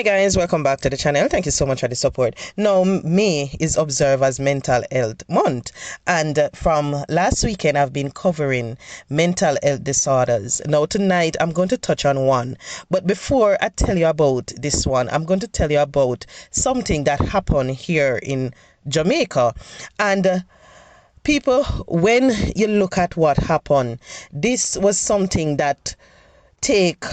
Hi guys, welcome back to the channel. Thank you so much for the support. Now, May is observed as Mental Health Month, and from last weekend I've been covering mental health disorders. Now tonight I'm going to touch on one, but before I tell you about this one, I'm going to tell you about something that happened here in Jamaica. And people, when you look at what happened, this was something that take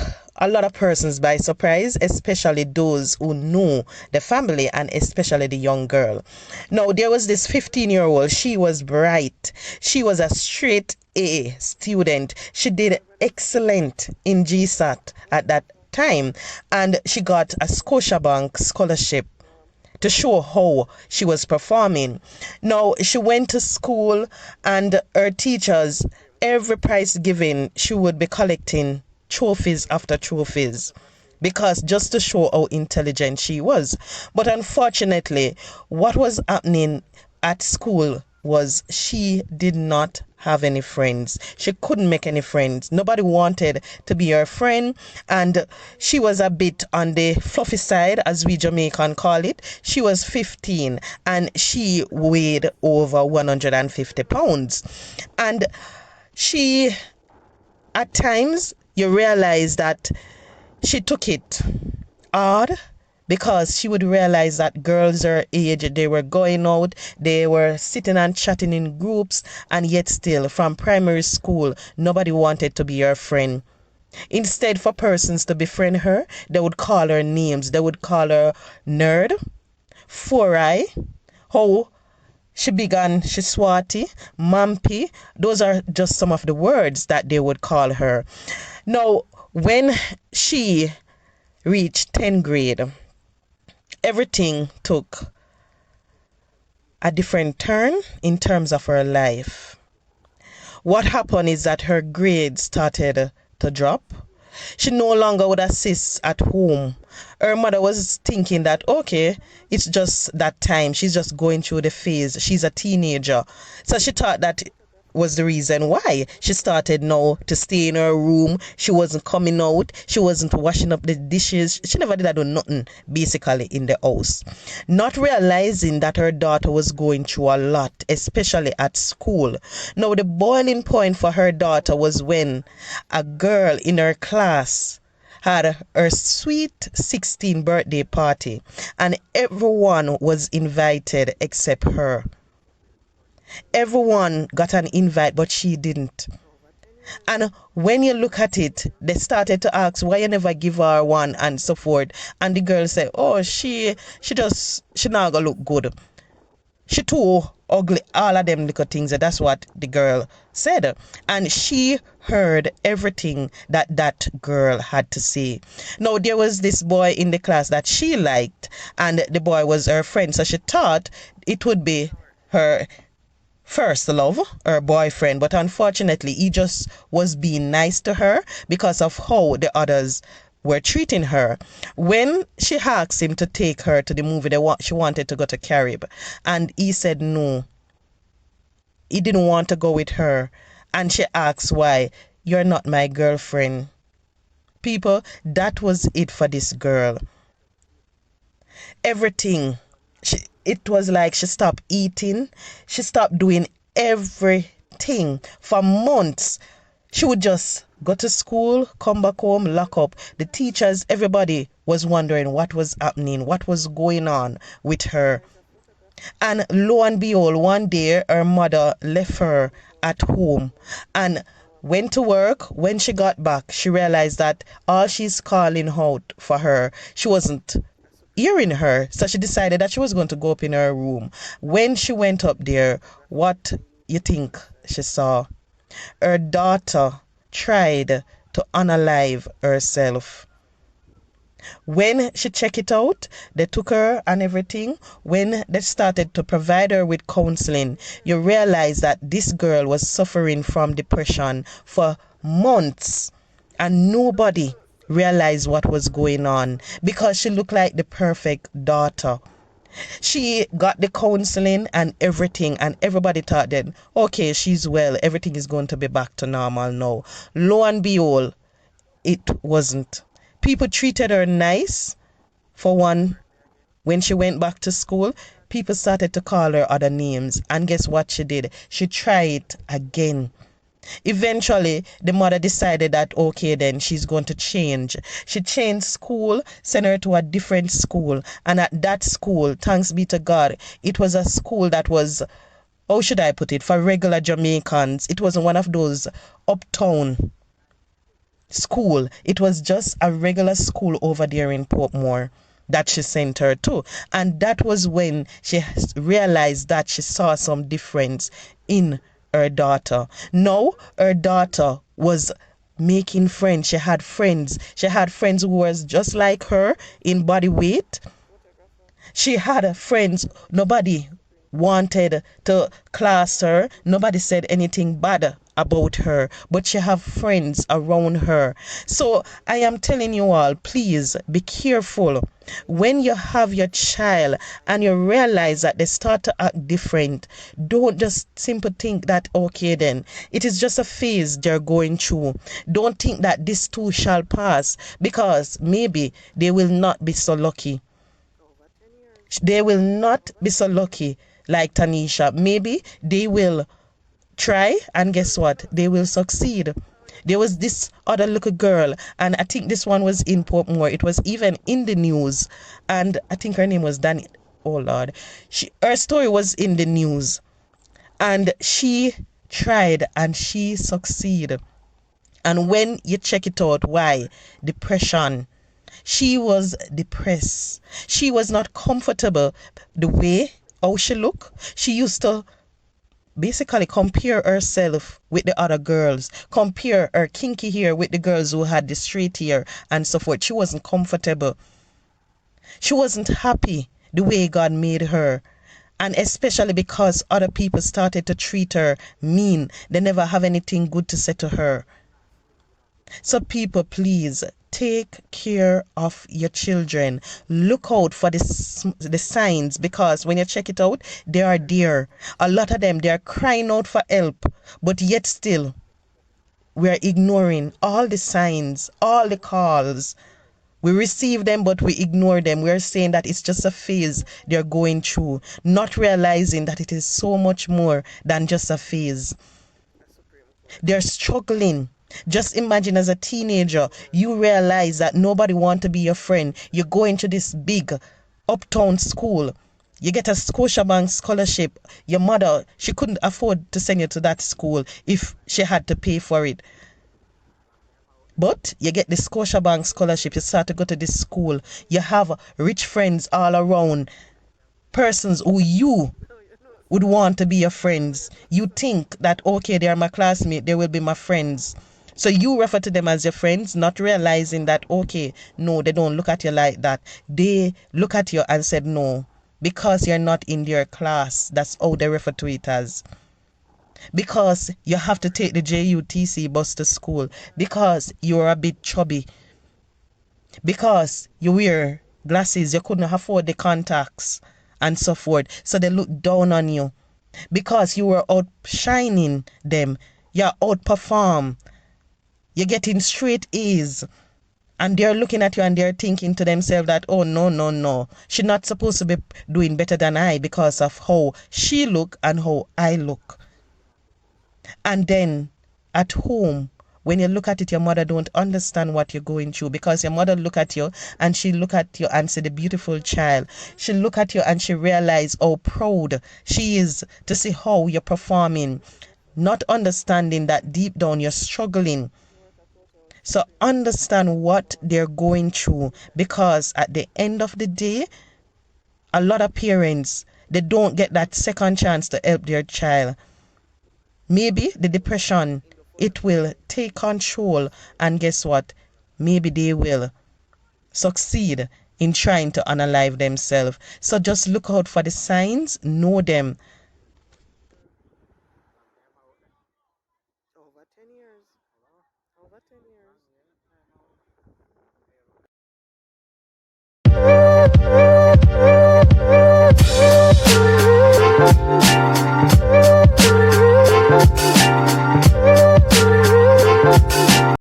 a lot of persons by surprise, especially those who knew the family and especially the young girl. Now, there was this 15-year-old. She was bright. She was a straight A student. She did excellent in GSAT at that time, and she got a Scotiabank scholarship to show how she was performing. Now, she went to school, and her teachers, every prize given, she would be collecting trophies after trophies, because just to show how intelligent she was. But unfortunately, what was happening at school was she did not have any friends. She couldn't make any friends. Nobody wanted to be her friend, and she was a bit on the fluffy side, as we Jamaican call it. She was 15 and she weighed over 150 pounds. And she, at times, you realize that she took it hard, because she would realize that girls her age, they were going out, they were sitting and chatting in groups, and yet still from primary school nobody wanted to be her friend. Instead, for persons to befriend her, they would call her names. They would call her nerd, four-eye, how she began, she swati, mampy. Those are just some of the words that they would call her. Now, when she reached 10th grade, everything took a different turn in terms of her life. What happened is that her grades started to drop. She no longer would assist at home. Her mother was thinking that, okay, it's just that time. She's just going through the phase. She's a teenager. So she thought that was the reason why she started now to stay in her room. She wasn't coming out. She wasn't washing up the dishes. She never did that, do nothing basically in the house. Not realizing that her daughter was going through a lot, especially at school. Now, the boiling point for her daughter was when a girl in her class had her sweet 16th birthday party, and everyone was invited except her. Everyone got an invite, but she didn't. And when you look at it, they started to ask why you never give her one and so forth. And the girl said, oh, she not gonna look good. She too ugly, all of them little things. That's what the girl said. And she heard everything that girl had to say. Now, there was this boy in the class that she liked, and the boy was her friend. So she thought it would be her first love, her boyfriend, but unfortunately he just was being nice to her because of how the others were treating her. When she asked him to take her to the movie, she wanted to go to Carib, and he said no, he didn't want to go with her. And she asked why. You're not my girlfriend. People, that was it for this girl. Everything, it was like she stopped eating. She stopped doing everything for months. She would just go to school, come back home, lock up. The teachers, everybody was wondering what was happening, what was going on with her. And lo and behold, one day her mother left her at home and went to work. When she got back, she realized that all she's calling out for her, she wasn't hearing her. So she decided that she was going to go up in her room. When she went up there, what you think she saw? Her daughter tried to unalive herself. When she checked it out, they took her and everything. When they started to provide her with counseling, you realize that this girl was suffering from depression for months, and nobody realized what was going on because she looked like the perfect daughter. She got the counseling and everything, and everybody thought that, okay, she's well, everything is going to be back to normal now. Lo and behold, it wasn't. People treated her nice For one, when she went back to school, people started to call her other names. And guess what she did? She tried it again. Eventually, the mother decided that okay, then she's going to change. She changed school, sent her to a different school. And at that school, thanks be to God, it was a school that was, how should I put it, for regular Jamaicans. It wasn't one of those uptown school. It was just a regular school over there in Portmore that she sent her to. And that was when she realized that she saw some difference in her daughter. Now, her daughter was making friends. She had friends. She had friends who was just like her in body weight. She had friends. Nobody wanted to class her. Nobody said anything bad about her, but she have friends around her. So I am telling you all, please be careful when you have your child and you realize that they start to act different. Don't just simply think that okay, then it is just a phase they're going through. Don't think that this too shall pass, because maybe they will not be so lucky. They will not be so lucky like Tanisha. Maybe they will try, and guess what? They will succeed. There was this other little girl, and I think this one was in Portmore. It was even in the news, and I think her name was Danny. Oh Lord, her story was in the news, and she tried and she succeeded. And when you check it out, why? Depression. She was depressed. She was not comfortable the way how she looked. She used to basically compare herself with the other girls, compare her kinky hair with the girls who had the straight hair and so forth. She wasn't comfortable. She wasn't happy the way God made her. And especially because other people started to treat her mean. They never have anything good to say to her. So people, please take care of your children. Look out for the signs, because when you check it out, they are there. A lot of them, they are crying out for help, but yet still we are ignoring all the signs, all the calls. We receive them, but we ignore them. We are saying that it's just a phase they're going through, not realizing that it is so much more than just a phase. They're struggling. Just imagine, as a teenager, you realize that nobody wants to be your friend. You go into this big uptown school. You get a Scotiabank scholarship. Your mother, she couldn't afford to send you to that school if she had to pay for it. But you get the Scotiabank scholarship. You start to go to this school. You have rich friends all around. Persons who you would want to be your friends. You think that okay, they are my classmate, they will be my friends. So you refer to them as your friends, not realizing that okay, no, they don't look at you like that. They look at you and said no, because you're not in their class. That's how they refer to it as. Because you have to take the JUTC bus to school, because you're a bit chubby, because you wear glasses, you couldn't afford the contacts and so forth. So they look down on you because you were outshining them. You're outperform. You're getting straight A's. And they're looking at you and they're thinking to themselves that, oh, no, no, no. She's not supposed to be doing better than I because of how she look and how I look. And then at home, when you look at it, your mother don't understand what you're going through, because your mother look at you and she look at you and say the beautiful child. She look at you and she realize how proud she is to see how you're performing, not understanding that deep down you're struggling. So understand what they're going through, because at the end of the day, a lot of parents, they don't get that second chance to help their child. Maybe the depression, it will take control, and guess what? Maybe they will succeed in trying to unalive themselves. So just look out for the signs, know them. Over 10 years. Over 10 years.